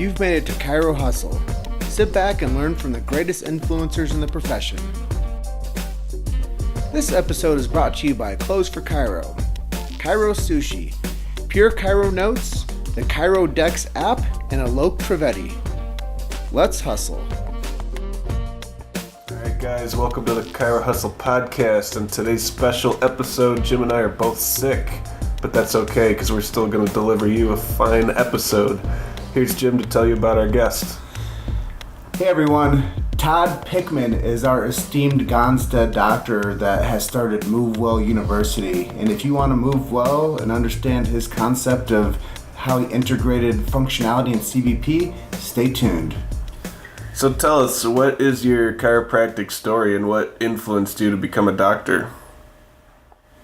You've made it to Chiro Hustle. Sit back and learn from the greatest influencers in the profession. This episode is brought to you by Clothes for Chiro, Chiro Sushi, Pure Chiro Notes, the Chiro Dex app, and Alok Trivedi. Let's hustle. Alright guys, welcome to the Chiro Hustle podcast. And today's special episode, Jim and I are both sick, but that's okay because we're still going to deliver you a fine episode. Here's Jim to tell you about our guest. Hey everyone, Todd Pickman is our esteemed Gonstead.Dr. that has started Move Well University. And if you want to move well and understand his concept of how he integrated functionality in CBP, stay tuned. So tell us, what is your chiropractic story and what influenced you to become a doctor?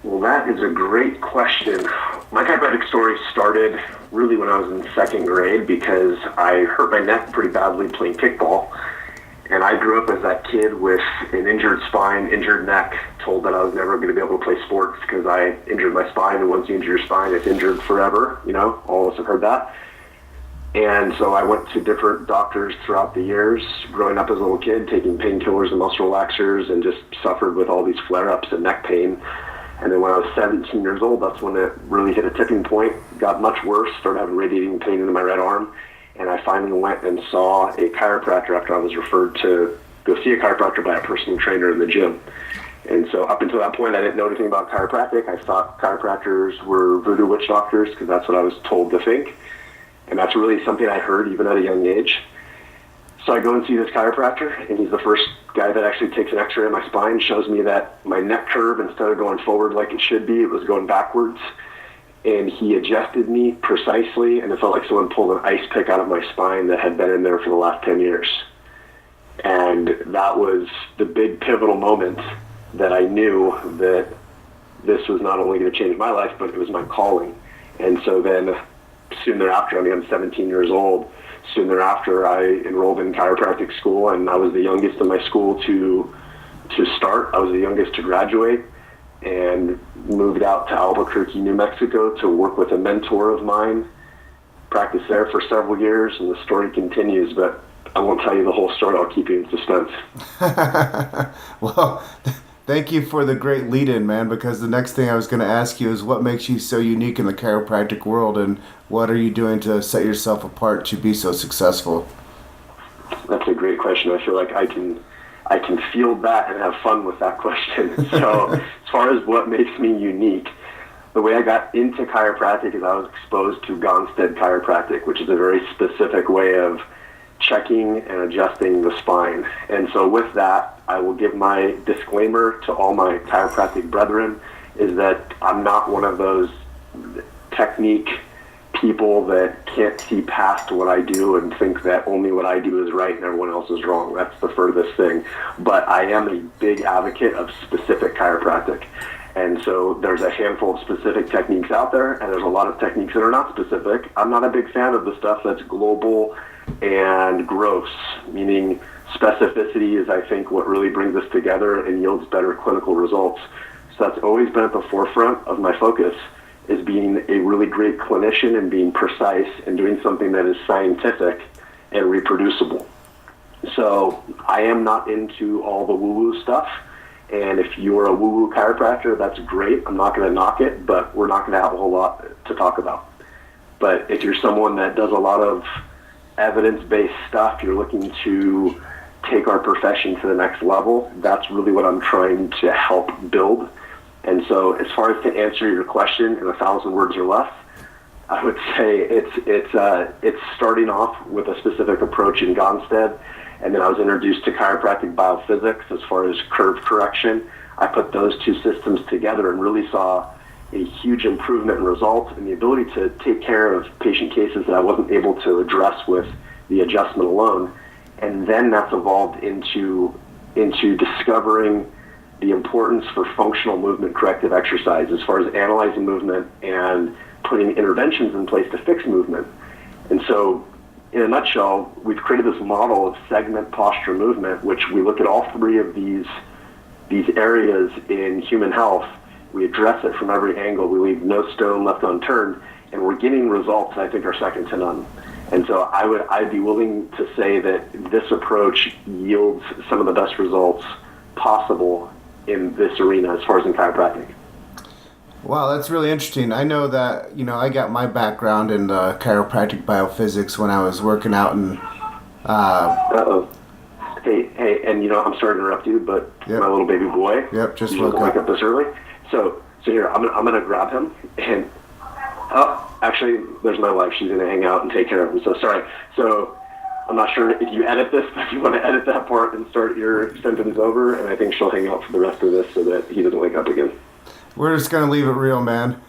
Well, that is a great question. My chiropractic story started really when I was in second grade because I hurt my neck pretty badly playing kickball. And I grew up as that kid with an injured spine, injured neck, told that I was never going to be able to play sports because I injured my spine. And once you injure your spine, it's injured forever. You know, all of us have heard that. And so I went to different doctors throughout the years, growing up as a little kid, taking painkillers and muscle relaxers, and just suffered with all these flare-ups and neck pain. And then when I was 17 years old, that's when it really hit a tipping point, got much worse, started having radiating pain in my right arm. And I finally went and saw a chiropractor after I was referred to go see a chiropractor by a personal trainer in the gym. And so up until that point, I didn't know anything about chiropractic. I thought chiropractors were voodoo witch doctors because that's what I was told to think. And that's really something I heard even at a young age. So I go and see this chiropractor, and he's the first guy that actually takes an x-ray of my spine, shows me that my neck curve, instead of going forward like it should be, it was going backwards. And he adjusted me precisely, and it felt like someone pulled an ice pick out of my spine that had been in there for the last 10 years. And that was the big pivotal moment that I knew that this was not only going to change my life, but it was my calling. And so then soon thereafter, I mean, I'm 17 years old. Soon thereafter, I enrolled in chiropractic school, and I was the youngest in my school to start. I was the youngest to graduate, and moved out to Albuquerque, New Mexico to work with a mentor of mine, practiced there for several years, and the story continues, but I won't tell you the whole story. I'll keep you in suspense. Well, thank you for the great lead-in, man, because the next thing I was going to ask you is what makes you so unique in the chiropractic world, and what are you doing to set yourself apart to be so successful? That's a great question. I feel like I can field that and have fun with that question. So as far as what makes me unique, the way I got into chiropractic is I was exposed to Gonstead Chiropractic, which is a very specific way of checking and adjusting the spine. And so with that, I will give my disclaimer to all my chiropractic brethren is that I'm not one of those technique people that can't see past what I do and think that only what I do is right and everyone else is wrong. That's the furthest thing. But I am a big advocate of specific chiropractic. And so there's a handful of specific techniques out there, and there's a lot of techniques that are not specific. I'm not a big fan of the stuff that's global and gross, meaning specificity is, I think, what really brings us together and yields better clinical results. So that's always been at the forefront of my focus, is being a really great clinician and being precise and doing something that is scientific and reproducible. So I am not into all the woo-woo stuff. And if you're a woo-woo chiropractor, that's great. I'm not going to knock it, but we're not going to have a whole lot to talk about. But if you're someone that does a lot of evidence-based stuff, you're looking to take our profession to the next level, that's really what I'm trying to help build. And so as far as to answer your question in 1,000 words or less, I would say it's starting off with a specific approach in Gonstead, and then I was introduced to chiropractic biophysics as far as curve correction. I put those two systems together and really saw a huge improvement in results and the ability to take care of patient cases that I wasn't able to address with the adjustment alone. And then that's evolved into discovering the importance for functional movement corrective exercise as far as analyzing movement and putting interventions in place to fix movement. And so in a nutshell, we've created this model of segment posture movement, which we look at all three of these areas in human health. We address it from every angle. We leave no stone left unturned, and we're getting results that I think are second to none. And so I'd be willing to say that this approach yields some of the best results possible in this arena as far as in chiropractic. Wow, that's really interesting. I know that, I got my background in chiropractic biophysics when I was working out in... Uh-oh. Hey, and I'm sorry to interrupt you, but my little baby boy... Yep, just woke woke up this early. So here, I'm gonna grab him, and... Oh, actually, there's my wife. She's going to hang out and take care of him. So sorry. So I'm not sure if you edit this, but if you want to edit that part and start your sentence over, and I think she'll hang out for the rest of this so that he doesn't wake up again. We're just going to leave it real, man.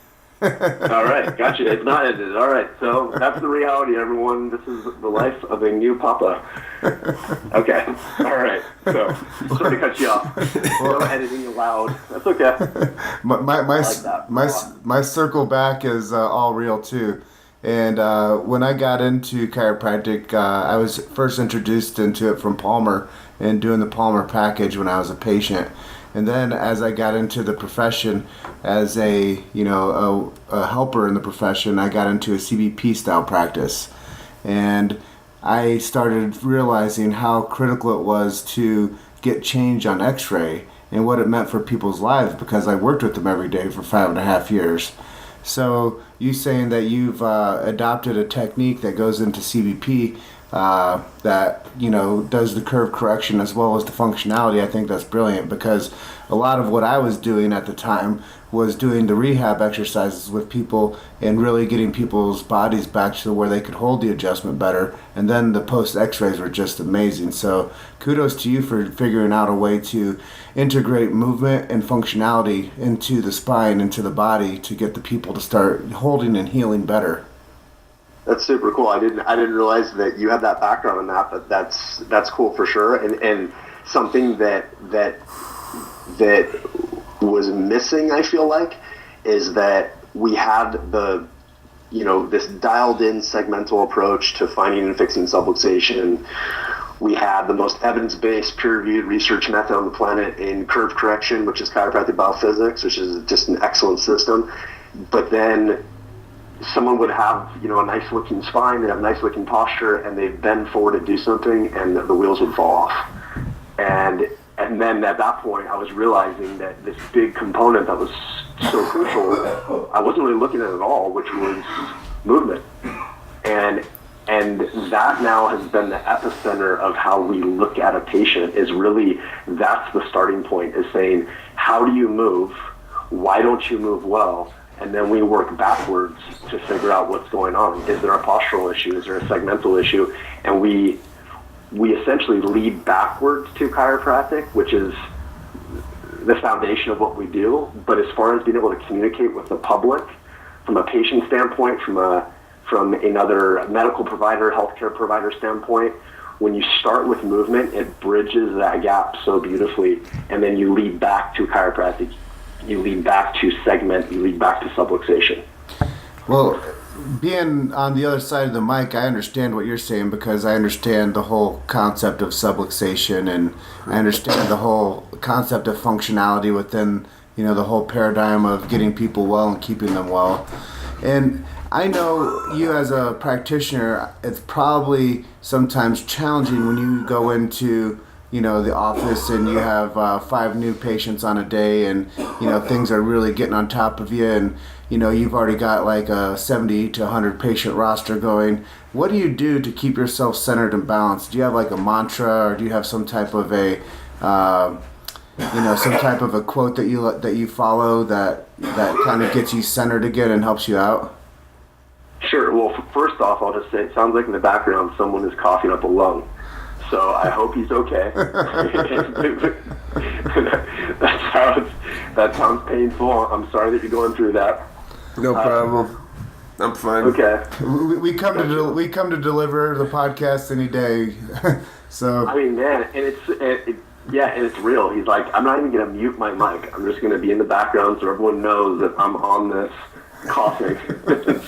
All right, gotcha. It's not edited. All right, so that's the reality, everyone. This is the life of a new papa. Okay, all right. So sorry to cut you off. No editing allowed. That's okay. My circle back is all real too. And when I got into chiropractic, I was first introduced into it from Palmer and doing the Palmer package when I was a patient. And then as I got into the profession as a helper in the profession, I got into a CBP style practice. And I started realizing how critical it was to get change on x-ray and what it meant for people's lives, because I worked with them every day for 5.5 years. So you saying that you've adopted a technique that goes into CBP that does the curve correction as well as the functionality, I think that's brilliant, because a lot of what I was doing at the time was doing the rehab exercises with people and really getting people's bodies back to where they could hold the adjustment better, and then the post x-rays were just amazing. So kudos to you for figuring out a way to integrate movement and functionality into the spine, into the body, to get the people to start holding and healing better. That's super cool. I didn't realize that you had that background in that, but that's cool for sure. And something that was missing, I feel like, is that we had this dialed in segmental approach to finding and fixing subluxation. We had the most evidence-based, peer-reviewed research method on the planet in curve correction, which is chiropractic biophysics, which is just an excellent system. But then someone would have, a nice-looking spine, they have nice looking posture, and they'd bend forward to do something, and the wheels would fall off. And then at that point, I was realizing that this big component that was so crucial, I wasn't really looking at it at all, which was movement. And that now has been the epicenter of how we look at a patient. Is really, that's the starting point, is saying, how do you move? Why don't you move well? And then we work backwards to figure out what's going on. Is there a postural issue? Is there a segmental issue? And we essentially lead backwards to chiropractic, which is the foundation of what we do. But as far as being able to communicate with the public, from a patient standpoint, from another medical provider, healthcare provider standpoint, when you start with movement, it bridges that gap so beautifully. And then you lead back to chiropractic. You lead back to segment, you lead back to subluxation. Well, being on the other side of the mic, I understand what you're saying, because I understand the whole concept of subluxation, and I understand the whole concept of functionality within, the whole paradigm of getting people well and keeping them well. And I know you as a practitioner, it's probably sometimes challenging when you go into the office and you have 5 new patients on a day, and things are really getting on top of you, and you've already got like a 70 to 100 patient roster going. What do you do to keep yourself centered and balanced? Do you have like a mantra, or do you have some type of a some type of a quote that you follow that kind of gets you centered again and helps you out? Sure. Well, first off, I'll just say it sounds like in the background someone is coughing up a lung. So I hope he's okay. That sounds painful. I'm sorry that you're going through that. No problem. I'm fine. Okay. We come to deliver the podcast any day. So I mean, man, and it's real. He's like, I'm not even gonna mute my mic. I'm just gonna be in the background so everyone knows that I'm on this coughing.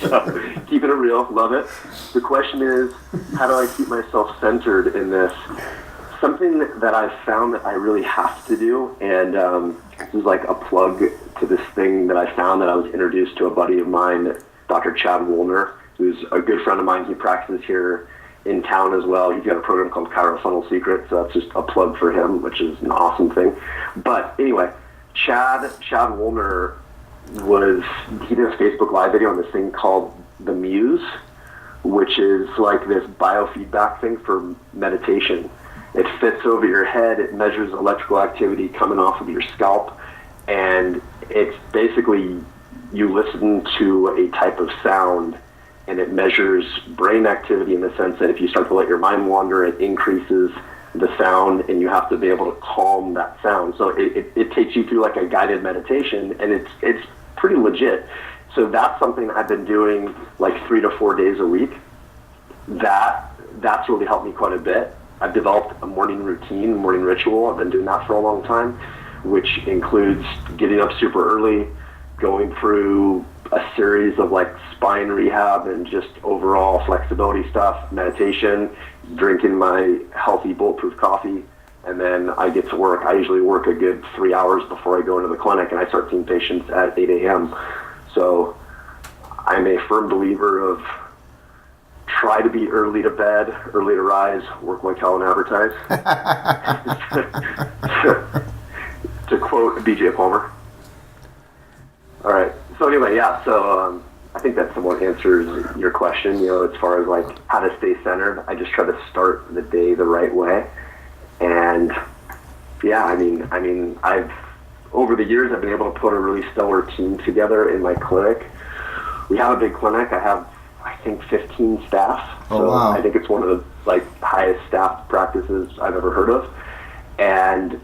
So keeping it real, love it. The question is, how do I keep myself centered in this? Something that I've found that I really have to do, and this is like a plug to this thing that I found that I was introduced to a buddy of mine, Dr. Chad Woolner, who's a good friend of mine. He practices here in town as well. He's got a program called Chiro Funnel Secret, so that's just a plug for him, which is an awesome thing. But anyway, Chad Woolner he did a Facebook Live video on this thing called the Muse, which is like this biofeedback thing for meditation. It fits over your head, it measures electrical activity coming off of your scalp, and it's basically you listen to a type of sound and it measures brain activity in the sense that if you start to let your mind wander, it increases the sound, and you have to be able to calm that sound. So it takes you through like a guided meditation, and it's pretty legit. So that's something I've been doing like 3 to 4 days a week. That's really helped me quite a bit. I've developed a morning routine, morning ritual. I've been doing that for a long time, which includes getting up super early, going through a series of like spine rehab and just overall flexibility stuff, meditation, drinking my healthy bulletproof coffee, and then I get to work. I usually work a good 3 hours before I go into the clinic, and I start seeing patients at 8 a.m. So I'm a firm believer of try to be early to bed, early to rise, work like hell and advertise. To quote BJ Palmer. All right. So anyway, yeah. So I think that somewhat answers your question. As far as like how to stay centered, I just try to start the day the right way. And yeah, I mean, I've over the years I've been able to put a really stellar team together in my clinic. We have a big clinic. I have, I think, 15 staff. Oh, so wow. I think it's one of the like highest staffed practices I've ever heard of, and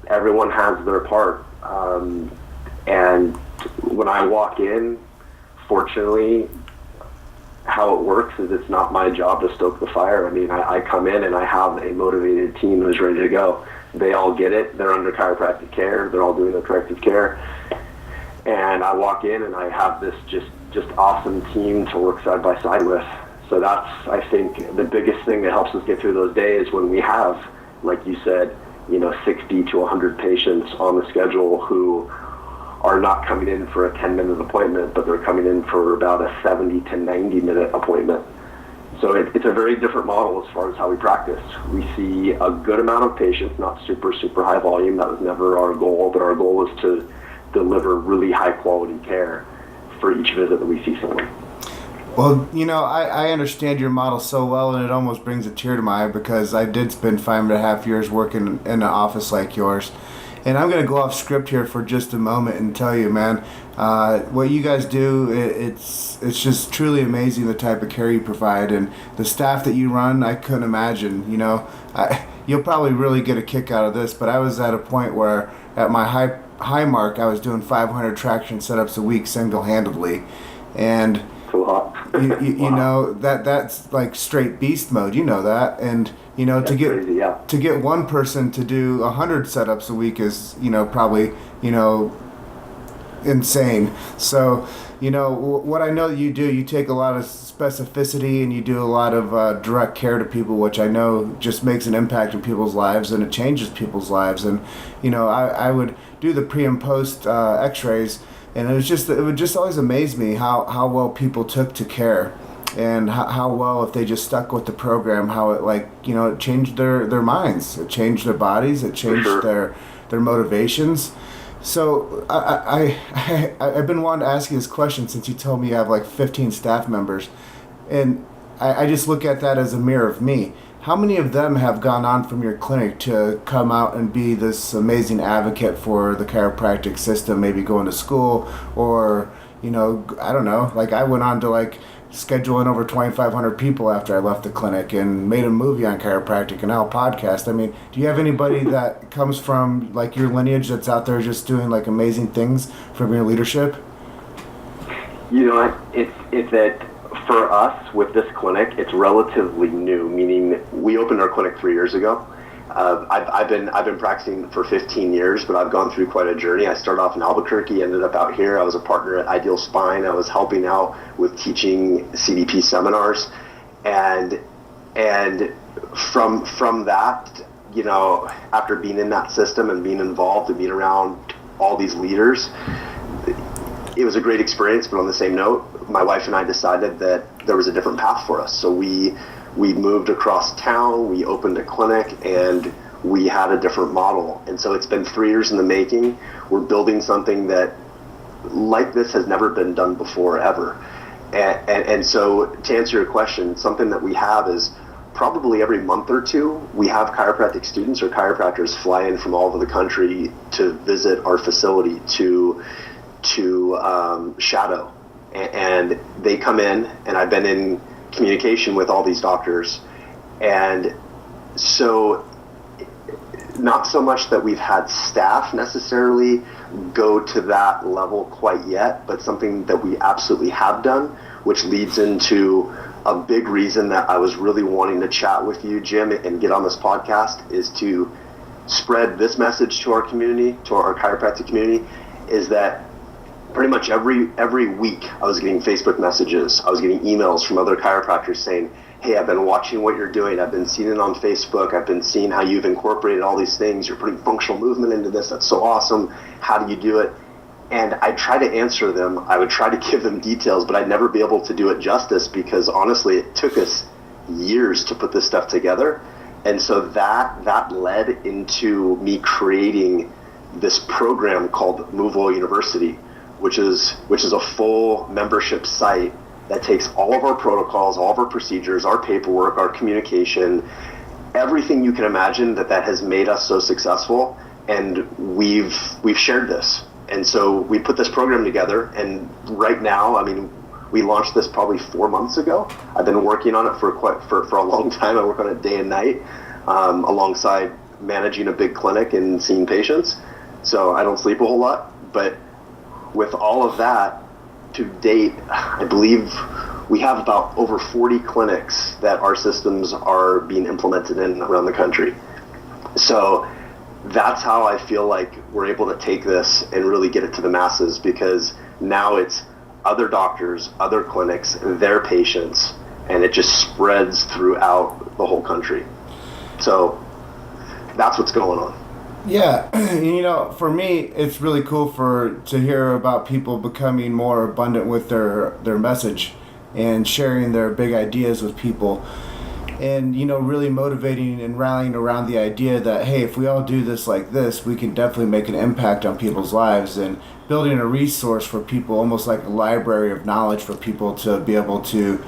everyone has their part. And when I walk in, fortunately, how it works is it's not my job to stoke the fire. I mean, I come in and I have a motivated team who's ready to go. They all get it. They're under chiropractic care. They're all doing their corrective care. And I walk in and I have this just awesome team to work side by side with. So that's, I think, the biggest thing that helps us get through those days when we have, like you said, 60 to 100 patients on the schedule who are not coming in for a 10-minute appointment, but they're coming in for about a 70 to 90-minute appointment. So it's a very different model as far as how we practice. We see a good amount of patients, not super high volume. That was never our goal, but our goal is to deliver really high-quality care for each visit that we see someone. Well, I understand your model so well, and it almost brings a tear to my eye because I did spend 5.5 years working in an office like yours. And I'm going to go off script here for just a moment and tell you, man, what you guys do, it's just truly amazing the type of care you provide. And the staff that you run, I couldn't imagine. You'll probably really get a kick out of this, but I was at a point where at my high mark, I was doing 500 traction setups a week single-handedly. And that's like straight beast mode. You know that, and That's crazy, yeah. to get one person to do 100 setups a week is probably insane. So what I know that you do, you take a lot of specificity and you do a lot of direct care to people, which I know just makes an impact in people's lives and it changes people's lives. And I would do the pre and post X-rays. And it would just always amaze me how well people took to care, and how well, if they just stuck with the program, how it it changed their minds, it changed their bodies, it changed their motivations. So I've been wanting to ask you this question since you told me you have like 15 staff members, and I just look at that as a mirror of me. How many of them have gone on from your clinic to come out and be this amazing advocate for the chiropractic system, maybe going to school or, I don't know, like I went on to scheduling over 2,500 people after I left the clinic and made a movie on chiropractic and now a podcast. I mean, do you have anybody that comes from your lineage that's out there just doing amazing things from your leadership? It's that for us with this clinic, it's relatively new, meaning we opened our clinic 3 years ago. I've been practicing for 15 years, but I've gone through quite a journey. I started off in Albuquerque, ended up out here. I was a partner at Ideal Spine. I was helping out with teaching CDP seminars, and from that, after being in that system and being involved and being around all these leaders, it was a great experience. But on the same note, my wife and I decided that there was a different path for us. So we moved across town, we opened a clinic, and we had a different model. And so it's been 3 years in the making. We're building something that like this has never been done before, ever. And so to answer your question, something that we have is probably every month or two, we have chiropractic students or chiropractors fly in from all over the country to visit our facility to shadow. And they come in, and I've been in communication with all these doctors. And so not so much that we've had staff necessarily go to that level quite yet, but something that we absolutely have done, which leads into a big reason that I was really wanting to chat with you, Jim, and get on this podcast, is to spread this message to our community, to our chiropractic community, is that pretty much every week I was getting Facebook messages, I was getting emails from other chiropractors saying, hey, I've been watching what you're doing, I've been seeing it on Facebook, I've been seeing how you've incorporated all these things, you're putting functional movement into this, that's so awesome, how do you do it? And I try to answer them, I would try to give them details, but I'd never be able to do it justice, because honestly it took us years to put this stuff together. And so that led into me creating this program called Move Well University, which is a full membership site that takes all of our protocols, all of our procedures, our paperwork, our communication, everything you can imagine that has made us so successful, and we've shared this. And so we put this program together, and right now, I mean, we launched this probably 4 months ago. I've been working on it for a long time. I work on it day and night, alongside managing a big clinic and seeing patients. So I don't sleep a whole lot, but with all of that, to date, I believe we have about over 40 clinics that our systems are being implemented in around the country. So that's how I feel like we're able to take this and really get it to the masses, because now it's other doctors, other clinics, their patients, and it just spreads throughout the whole country. So that's what's going on. Yeah, for me, it's really cool to hear about people becoming more abundant with their message and sharing their big ideas with people, and really motivating and rallying around the idea that, hey, if we all do this like this, we can definitely make an impact on people's lives, and building a resource for people, almost like a library of knowledge for people to be able to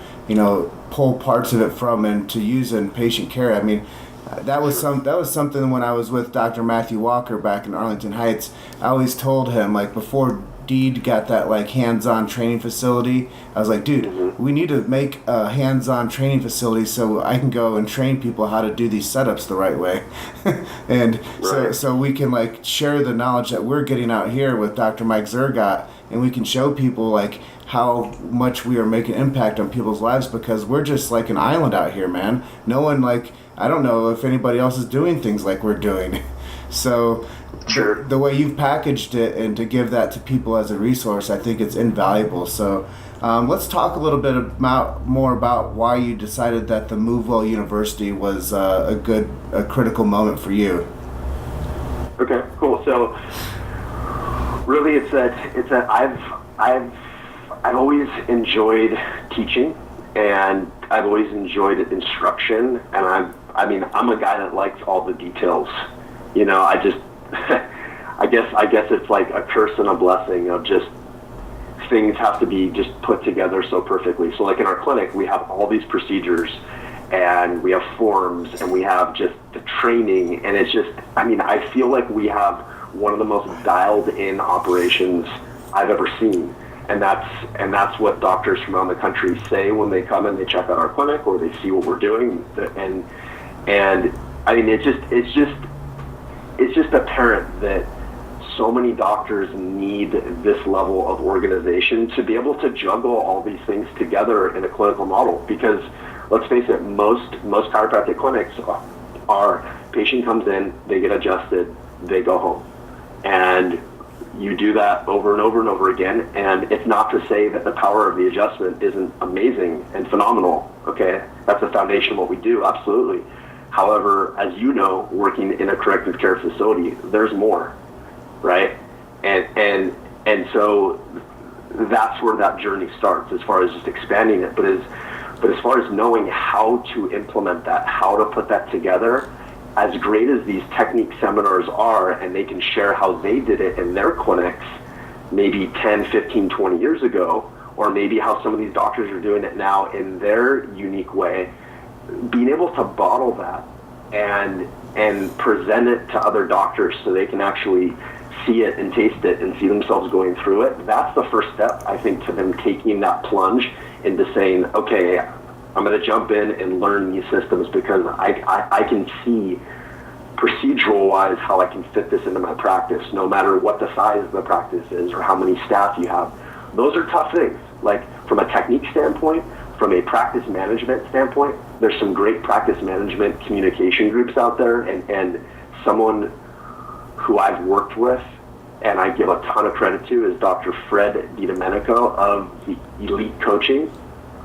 pull parts of it from and to use in patient care. I mean, that was something when I was with Dr. Matthew Walker back in Arlington Heights. I always told him, like, before Deed got that like hands-on training facility, I was like, dude, we need to make a hands-on training facility so I can go and train people how to do these setups the right way. And right. so we can like share the knowledge that we're getting out here with Dr. Mike Zergott, and we can show people like how much we are making impact on people's lives, because we're just like an island out here, man. No one, like, I don't know if anybody else is doing things like we're doing. So Sure. the way you've packaged it and to give that to people as a resource, I think it's invaluable. So let's talk a little bit more about why you decided that the Move Well University was a critical moment for you. Okay, cool. So really, it's that I've always enjoyed teaching, and I've always enjoyed instruction, and I'm a guy that likes all the details. I just I guess it's like a curse and a blessing of just things have to be just put together so perfectly. So like in our clinic, we have all these procedures, and we have forms, and we have just the training, and it's just, I feel like we have one of the most dialed in operations I've ever seen. And that's what doctors from around the country say when they come and they check out our clinic or they see what we're doing. And it's just apparent that so many doctors need this level of organization to be able to juggle all these things together in a clinical model. Because let's face it, most chiropractic clinics are patient comes in, they get adjusted, they go home. And you do that over and over and over again, and it's not to say that the power of the adjustment isn't amazing and phenomenal, okay? That's the foundation of what we do, absolutely. However, as you know, working in a corrective care facility, there's more, right? And so that's where that journey starts, as far as just expanding it. But as far as knowing how to implement that, how to put that together, as great as these technique seminars are, and they can share how they did it in their clinics maybe 10, 15, 20 years ago, or maybe how some of these doctors are doing it now in their unique way, being able to bottle that and present it to other doctors so they can actually see it and taste it and see themselves going through it, that's the first step, I think, to them taking that plunge into saying, okay, I'm going to jump in and learn these systems because I can see procedural-wise how I can fit this into my practice, no matter what the size of the practice is or how many staff you have. Those are tough things. Like, from a technique standpoint, from a practice management standpoint, there's some great practice management communication groups out there, and someone who I've worked with and I give a ton of credit to is Dr. Fred DiDomenico of the Elite Coaching.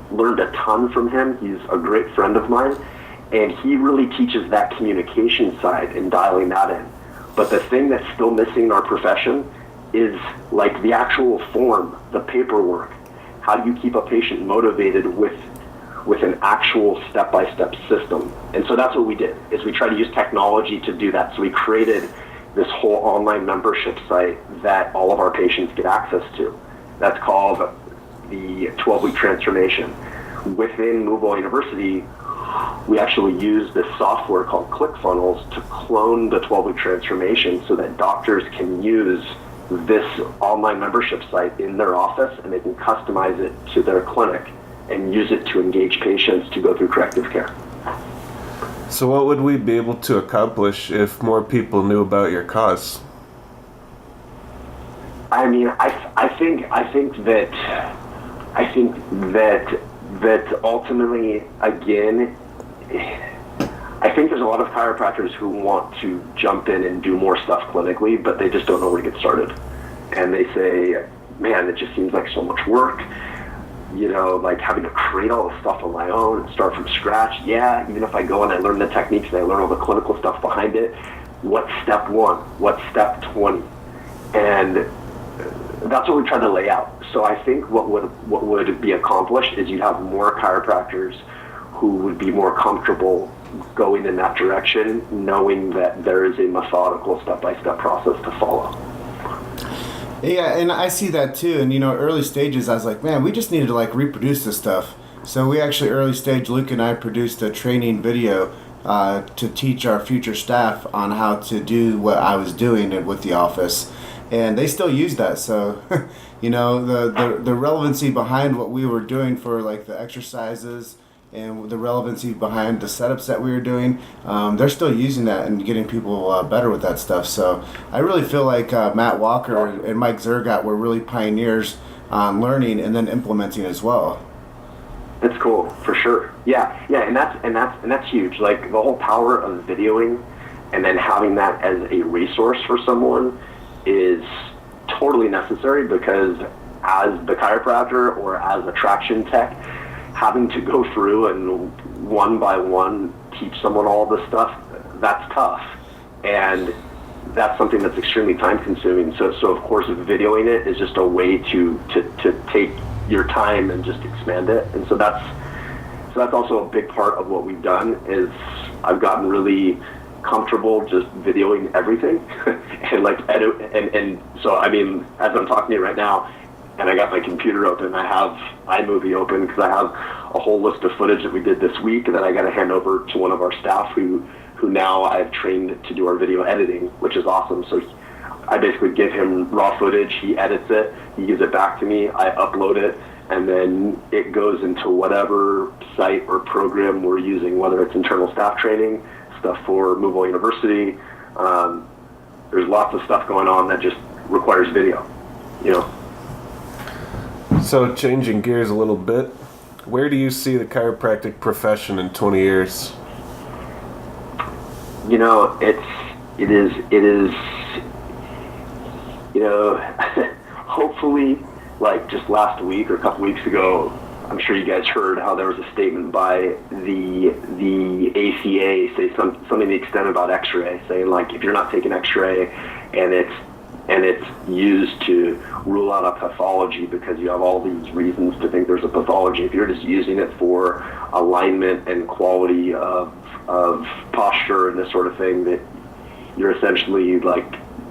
Learned a ton from him. He's a great friend of mine, and he really teaches that communication side and dialing that in. But the thing that's still missing in our profession is like the actual form, the paperwork. How do you keep a patient motivated with an actual step-by-step system? And so that's what we did, is we tried to use technology to do that. So we created this whole online membership site that all of our patients get access to. That's called the 12-week transformation. Within MoveWell University, we actually use this software called ClickFunnels to clone the 12-week transformation so that doctors can use this online membership site in their office, and they can customize it to their clinic and use it to engage patients to go through corrective care. So what would we be able to accomplish if more people knew about your cause? I mean, I think that ultimately, again, I think there's a lot of chiropractors who want to jump in and do more stuff clinically, but they just don't know where to get started. And they say, man, it just seems like so much work. You know, like having to create all this stuff on my own and start from scratch. Yeah, even if I go and I learn the techniques and I learn all the clinical stuff behind it, what's step 1? What's step 20? And that's what we try to lay out. So I think what would be accomplished is you'd have more chiropractors who would be more comfortable going in that direction, knowing that there is a methodical step-by-step process to follow. Yeah, and I see that too. And, you know, early stages, I was like, man, we just needed to, like, reproduce this stuff. So we actually, early stage, Luke and I produced a training video to teach our future staff on how to do what I was doing with the office. And they still use that. So, you know, the relevancy behind what we were doing for, like, the exercises and the relevancy behind the setups that we were doing, they're still using that and getting people better with that stuff. So I really feel like Matt Walker and Mike Zergat were really pioneers on learning and then implementing as well. That's cool, for sure. Yeah, and that's huge. Like, the whole power of videoing and then having that as a resource for someone is totally necessary, because as the chiropractor or as a traction tech, having to go through and one by one teach someone all this stuff, that's tough. And that's something that's extremely time consuming. So of course, videoing it is just a way to take your time and just expand it. And so that's also a big part of what we've done, is I've gotten really comfortable just videoing everything and like edit. And so, I mean, as I'm talking to you right now, and I got my computer open, I have iMovie open because I have a whole list of footage that we did this week that I got to hand over to one of our staff who now I've trained to do our video editing, which is awesome. So I basically give him raw footage, he edits it, he gives it back to me, I upload it, and then it goes into whatever site or program we're using, whether it's internal staff training, stuff for MoveWell University. There's lots of stuff going on that just requires video, you know. So, changing gears a little bit, where do you see the chiropractic profession in 20 years? You know, it is, you know, hopefully, like just last week or a couple weeks ago, I'm sure you guys heard how there was a statement by the ACA say something to the extent about X-ray, saying like, if you're not taking X-ray and and it's used to rule out a pathology because you have all these reasons to think there's a pathology. If you're just using it for alignment and quality of posture and this sort of thing, that you're essentially like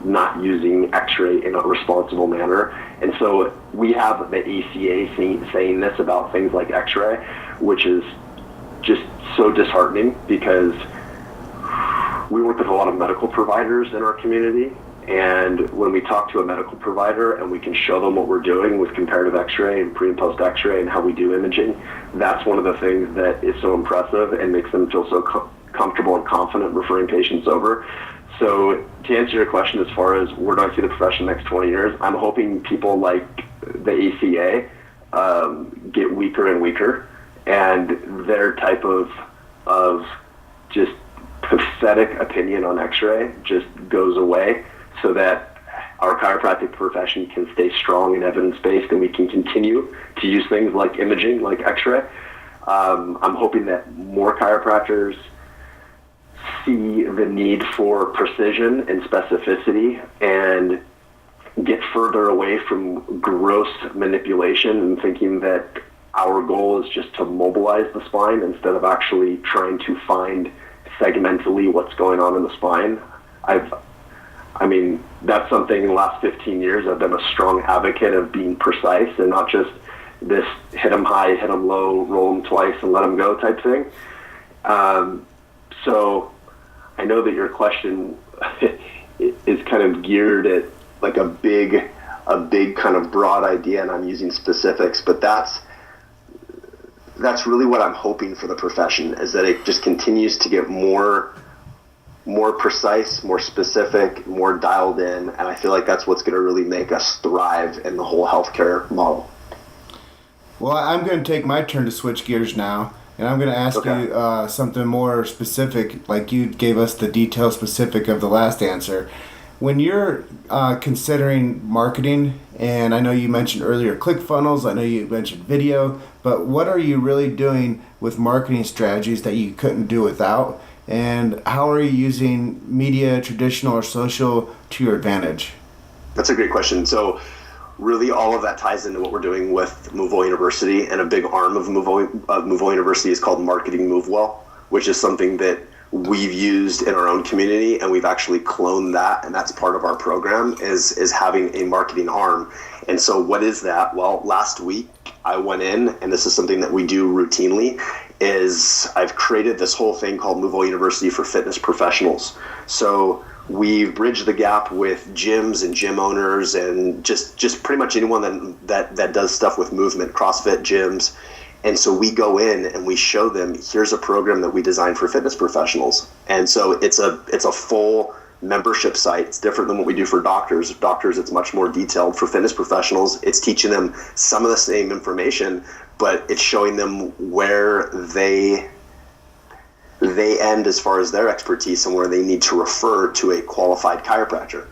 not using X-ray in a responsible manner. And so we have the ACA saying this about things like X-ray, which is just so disheartening, because we work with a lot of medical providers in our community, and when we talk to a medical provider and we can show them what we're doing with comparative X-ray and pre and post X-ray and how we do imaging, that's one of the things that is so impressive and makes them feel so comfortable and confident referring patients over. So to answer your question, as far as where do I see the profession the next 20 years, I'm hoping people like the ACA get weaker and weaker, and their type of just pathetic opinion on X-ray just goes away, so that our chiropractic profession can stay strong and evidence-based, and we can continue to use things like imaging, like X-ray. I'm hoping that more chiropractors see the need for precision and specificity and get further away from gross manipulation and thinking that our goal is just to mobilize the spine instead of actually trying to find segmentally what's going on in the spine. I mean, that's something in the last 15 years I've been a strong advocate of, being precise and not just this hit them high, hit them low, roll them twice and let them go type thing. So I know that your question is kind of geared at like a big kind of broad idea, and I'm using specifics, but that's really what I'm hoping for the profession, is that it just continues to get more precise, more specific, more dialed in, and I feel like that's what's going to really make us thrive in the whole healthcare model. Well, I'm going to take my turn to switch gears now, and I'm going to ask you something more specific, like you gave us the detail specific of the last answer. When you're considering marketing, and I know you mentioned earlier ClickFunnels, I know you mentioned video, but what are you really doing with marketing strategies that you couldn't do without? And how are you using media, traditional or social, to your advantage? That's a great question. So really all of that ties into what we're doing with MoveWell University, and a big arm of MoveWell University is called Marketing MoveWell, which is something that we've used in our own community, and we've actually cloned that, and that's part of our program, is having a marketing arm. And so what is that? Well, last week I went in, and this is something that we do routinely, is I've created this whole thing called MoveWell University for fitness professionals. So we've bridged the gap with gyms and gym owners and just pretty much anyone that does stuff with movement, CrossFit gyms. And so we go in and we show them, here's a program that we designed for fitness professionals. And so it's a full membership site. It's different than what we do for doctors. Doctors, it's much more detailed. For fitness professionals, it's teaching them some of the same information, but it's showing them where they end as far as their expertise and where they need to refer to a qualified chiropractor.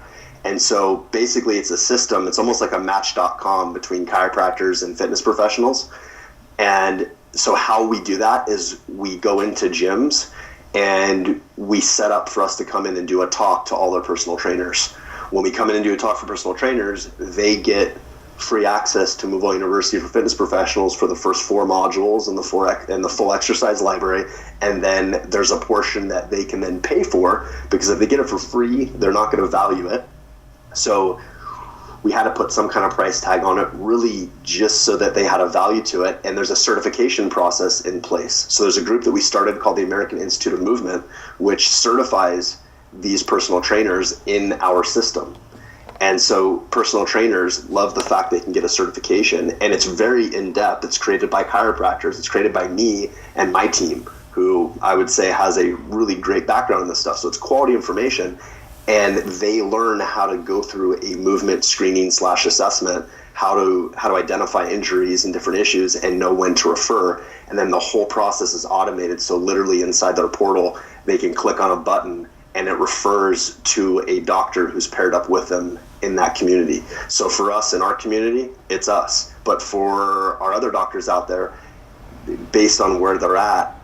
And so basically it's a system. It's almost like a Match.com between chiropractors and fitness professionals. And so how we do that is we go into gyms and we set up for us to come in and do a talk to all their personal trainers. When we come in and do a talk for personal trainers, they get free access to MoveWell University for fitness professionals for the first 4 modules and the full exercise library. And then there's a portion that they can then pay for, because if they get it for free, they're not going to value it. So we had to put some kind of price tag on it, really just so that they had a value to it. And there's a certification process in place. So there's a group that we started called the American Institute of Movement, which certifies these personal trainers in our system. And so personal trainers love the fact they can get a certification, and it's very in-depth. It's created by chiropractors. It's created by me and my team, who I would say has a really great background in this stuff. So it's quality information, and they learn how to go through a movement screening / assessment, how to identify injuries and different issues and know when to refer. And then the whole process is automated. So literally inside their portal, they can click on a button and it refers to a doctor who's paired up with them in that community. So for us in our community, it's us. But for our other doctors out there, based on where they're at,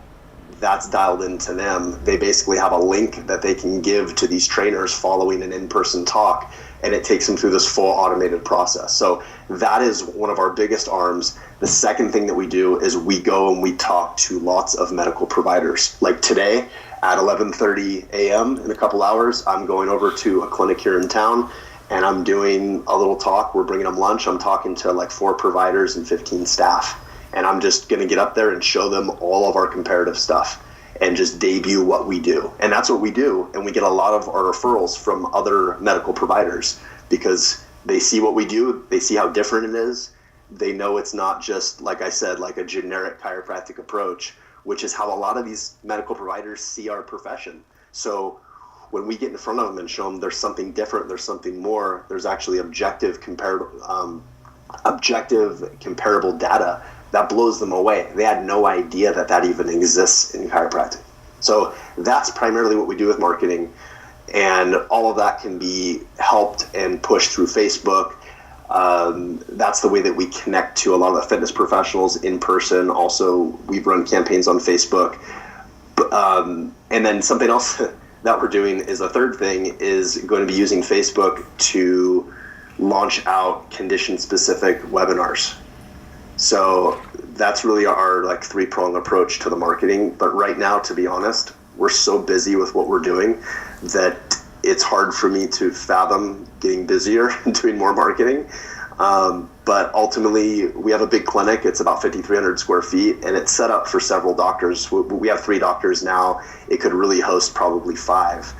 that's dialed into them. They basically have a link that they can give to these trainers following an in-person talk, and it takes them through this full automated process. So that is one of our biggest arms. The second thing that we do is we go and we talk to lots of medical providers. Like today at 11:30 a.m. in a couple hours, I'm going over to a clinic here in town, and I'm doing a little talk. We're bringing them lunch. I'm talking to like 4 providers and 15 staff. And I'm just going to get up there and show them all of our comparative stuff and just debut what we do. And that's what we do. And we get a lot of our referrals from other medical providers because they see what we do. They see how different it is. They know it's not just, like I said, like a generic chiropractic approach, which is how a lot of these medical providers see our profession. So when we get in front of them and show them there's something different, there's something more, there's actually objective comparable data, that blows them away. They had no idea that that even exists in chiropractic. So that's primarily what we do with marketing. And all of that can be helped and pushed through Facebook. That's the way that we connect to a lot of the fitness professionals in person. Also, we've run campaigns on Facebook. And then something else that we're doing is a third thing is going to be using Facebook to launch out condition-specific webinars. So that's really our like 3-pronged approach to the marketing. But right now, to be honest, we're so busy with what we're doing that it's hard for me to fathom getting busier and doing more marketing. But ultimately, we have a big clinic. It's about 5,300 square feet, and it's set up for several doctors. We have 3 doctors now. It could really host probably 5.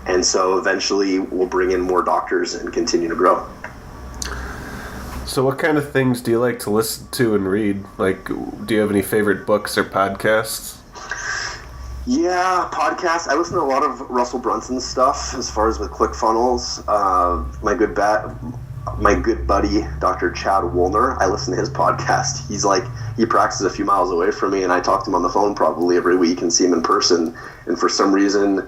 And so eventually, we'll bring in more doctors and continue to grow. So what kind of things do you like to listen to and read? Like, do you have any favorite books or podcasts? Yeah, podcasts. I listen to a lot of Russell Brunson's stuff as far as with ClickFunnels. My good buddy, Dr. Chad Woolner, I listen to his podcast. He practices a few miles away from me, and I talk to him on the phone probably every week and see him in person. And for some reason,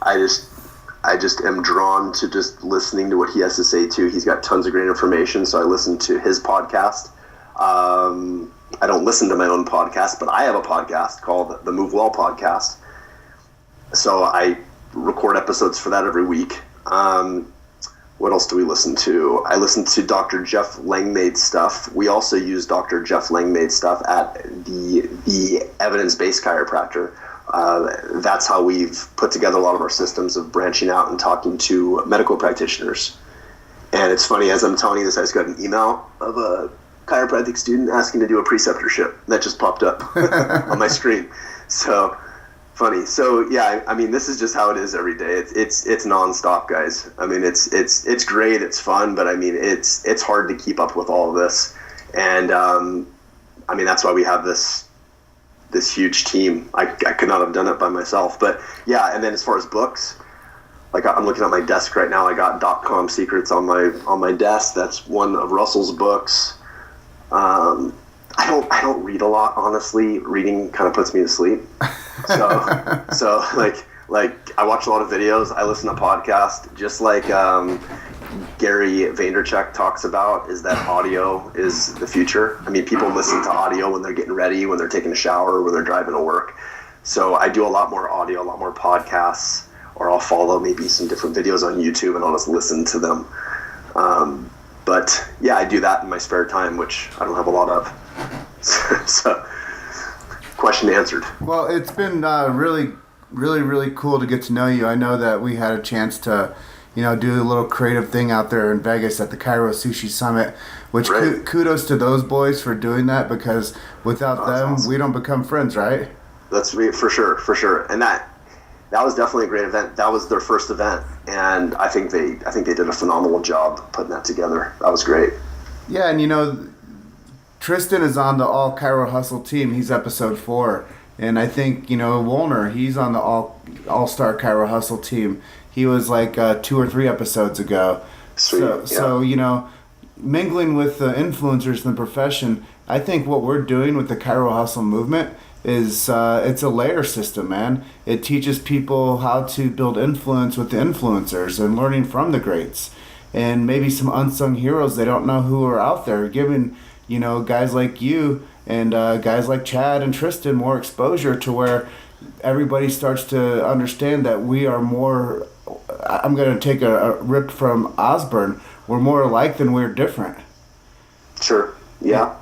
I just am drawn to just listening to what he has to say too. He's got tons of great information, so I listen to his podcast. I don't listen to my own podcast, but I have a podcast called the Move Well Podcast. So I record episodes for that every week. What else do we listen to? I listen to Dr. Jeff Langmaid's stuff. We also use Dr. Jeff Langmaid's stuff at the Evidence-Based Chiropractor. That's how we've put together a lot of our systems of branching out and talking to medical practitioners. And it's funny, as I'm telling you this, I just got an email of a chiropractic student asking to do a preceptorship. That just popped up on my screen. So funny. So yeah, I mean, this is just how it is every day. It's nonstop, guys. I mean, it's great, it's fun, but I mean, it's hard to keep up with all of this. And I mean, that's why we have this huge team. I could not have done it by myself. But yeah, and then as far as books, like I'm looking at my desk right now. I got .com Secrets on my desk. That's one of Russell's books. I don't read a lot, honestly. Reading kind of puts me to sleep. So like I watch a lot of videos. I listen to podcasts, just like Gary Vaynerchuk talks about, is that audio is the future. I mean, people listen to audio when they're getting ready, when they're taking a shower, when they're driving to work. So I do a lot more audio, a lot more podcasts, or I'll follow maybe some different videos on YouTube and I'll just listen to them. But yeah, I do that in my spare time, which I don't have a lot of. So, question answered. Well, it's been really, really, really cool to get to know you. I know that we had a chance to, do a little creative thing out there in Vegas at the Chiro Sushi Summit, which kudos to those boys for doing that, because without them, awesome. We don't become friends, right? That's for sure. And that was definitely a great event. That was their first event, and I think they did a phenomenal job putting that together. That was great. Yeah, and Tristan is on the All Chiro Hustle team. He's episode 4. And I think, Woolner, he's on the All-Star Chiro Hustle team. He was like 2 or 3 episodes ago. Sweet. So mingling with the influencers in the profession, I think what we're doing with the Chiro Hustle movement is it's a layer system, man. It teaches people how to build influence with the influencers and learning from the greats. And maybe some unsung heroes they don't know who are out there, giving guys like you and guys like Chad and Tristan more exposure to where everybody starts to understand that we are more, I'm going to take a rip from Osborne, we're more alike than we're different. Sure. Yeah.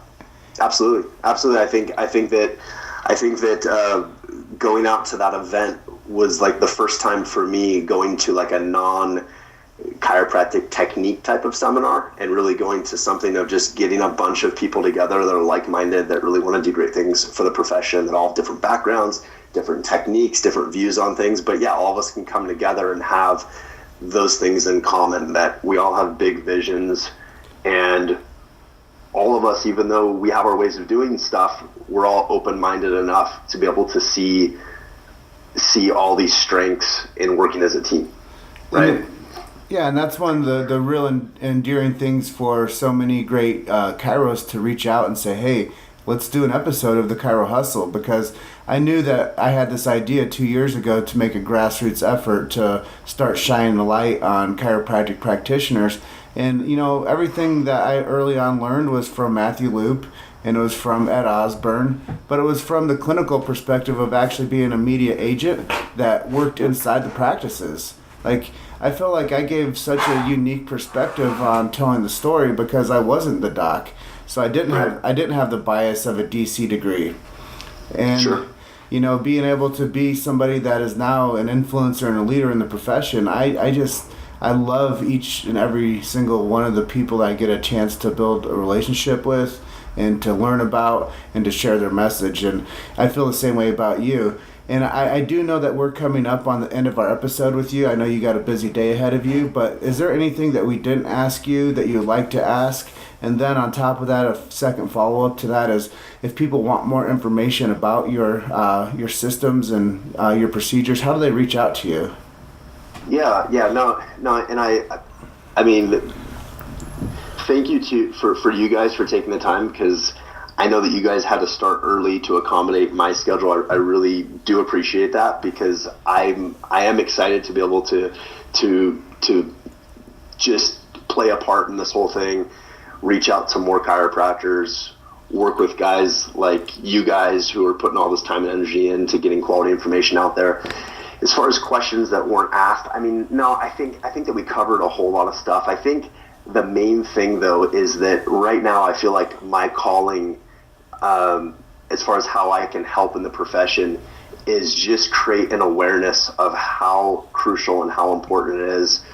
Absolutely. Absolutely. I think that going out to that event was like the first time for me going to like a non-chiropractic technique type of seminar, and really going to something of just getting a bunch of people together that are like-minded, that really want to do great things for the profession, that all have different backgrounds, different techniques, different views on things. But yeah, all of us can come together and have those things in common, that we all have big visions, and all of us, even though we have our ways of doing stuff, we're all open-minded enough to be able to see all these strengths in working as a team, right? Yeah, and that's one of the real endearing things for so many great chiros to reach out and say, hey, let's do an episode of the Chiro Hustle, because I knew that I had this idea 2 years ago to make a grassroots effort to start shining a light on chiropractic practitioners. And, everything that I early on learned was from Matthew Loop, and it was from Ed Osborne, but it was from the clinical perspective of actually being a media agent that worked inside the practices. Like, I feel like I gave such a unique perspective on telling the story because I wasn't the doc. So I didn't have the bias of a DC degree. And sure. Being able to be somebody that is now an influencer and a leader in the profession, I love each and every single one of the people that I get a chance to build a relationship with and to learn about and to share their message. And I feel the same way about you. And I do know that we're coming up on the end of our episode with you. I know you got a busy day ahead of you, but is there anything that we didn't ask you that you'd like to ask? And then on top of that, a second follow-up to that is, if people want more information about your systems and your procedures, how do they reach out to you? Yeah, no, and I mean, thank you for you guys for taking the time, because I know that you guys had to start early to accommodate my schedule. I really do appreciate that, because I am excited to be able to just play a part in this whole thing, reach out to more chiropractors, work with guys like you guys who are putting all this time and energy into getting quality information out there. As far as questions that weren't asked, I mean, no, I think that we covered a whole lot of stuff. I think the main thing, though, is that right now I feel like my calling, as far as how I can help in the profession, is just create an awareness of how crucial and how important it is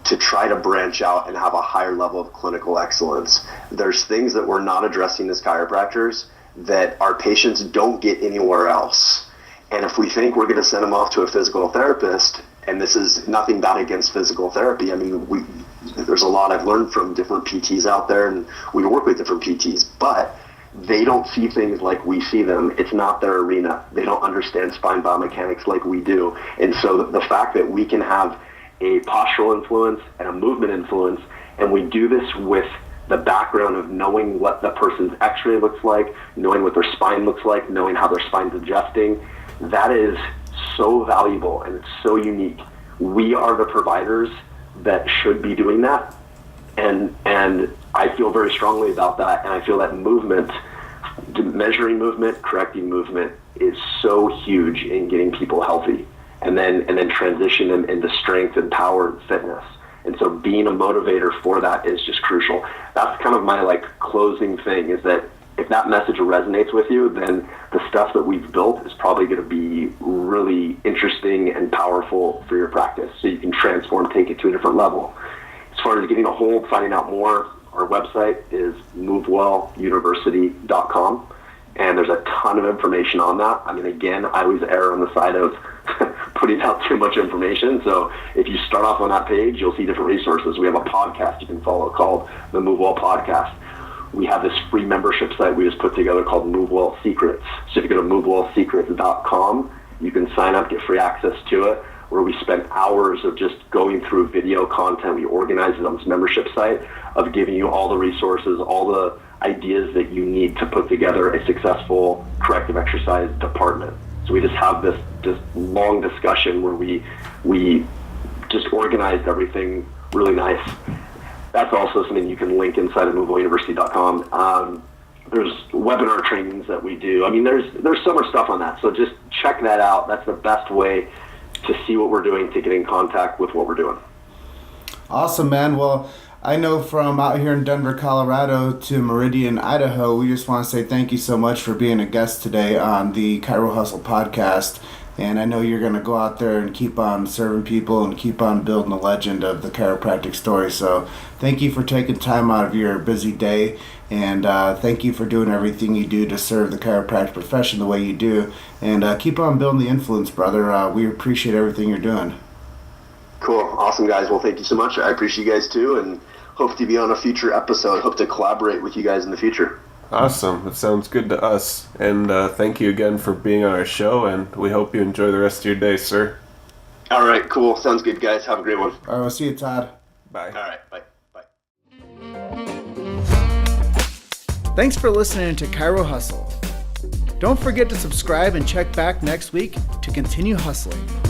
to try to branch out and have a higher level of clinical excellence. There's things that we're not addressing as chiropractors that our patients don't get anywhere else. And if we think we're going to send them off to a physical therapist, and this is nothing bad against physical therapy, I mean, there's a lot I've learned from different PTs out there, and we work with different PTs, but they don't see things like we see them. It's not their arena. They don't understand spine biomechanics like we do. And so the fact that we can have a postural influence and a movement influence, and we do this with the background of knowing what the person's x-ray looks like, knowing what their spine looks like, knowing how their spine's adjusting, that is so valuable and it's so unique. We are the providers that should be doing that, and I feel very strongly about that. And I feel that movement, measuring movement, correcting movement, is so huge in getting people healthy, and then transition them into strength and power and fitness. And so being a motivator for that is just crucial. That's kind of my closing thing, is that if that message resonates with you, then the stuff that we've built is probably going to be really interesting and powerful for your practice, so you can transform, take it to a different level. As far as getting a hold, finding out more, our website is movewelluniversity.com, and there's a ton of information on that. I mean, again, I always err on the side of putting out too much information. So if you start off on that page, you'll see different resources. We have a podcast you can follow called the Move Well Podcast. We have this free membership site we just put together called Move Well Secrets. So if you go to movewellsecrets.com, you can sign up, get free access to it, where we spend hours of just going through video content. We organize it on this membership site of giving you all the resources, all the ideas that you need to put together a successful corrective exercise department. So we just have this long discussion where we just organized everything really nice. That's also something you can link inside of movewelluniversity.com. There's webinar trainings that we do. I mean, there's so much stuff on that. So just check that out. That's the best way to see what we're doing, to get in contact with what we're doing. Awesome, man. Well, I know from out here in Denver, Colorado to Meridian, Idaho, we just want to say thank you so much for being a guest today on the Chiro Hustle podcast. And I know you're going to go out there and keep on serving people and keep on building the legend of the chiropractic story. So thank you for taking time out of your busy day. And thank you for doing everything you do to serve the chiropractic profession the way you do. And keep on building the influence, brother. We appreciate everything you're doing. Cool. Awesome, guys. Well, thank you so much. I appreciate you guys too, and hope to be on a future episode. Hope to collaborate with you guys in the future. Awesome. That sounds good to us. And thank you again for being on our show, and we hope you enjoy the rest of your day, sir. All right, cool. Sounds good, guys. Have a great one. All right, we'll see you, Todd. Bye. All right, bye. Thanks for listening to Chiro Hustle. Don't forget to subscribe and check back next week to continue hustling.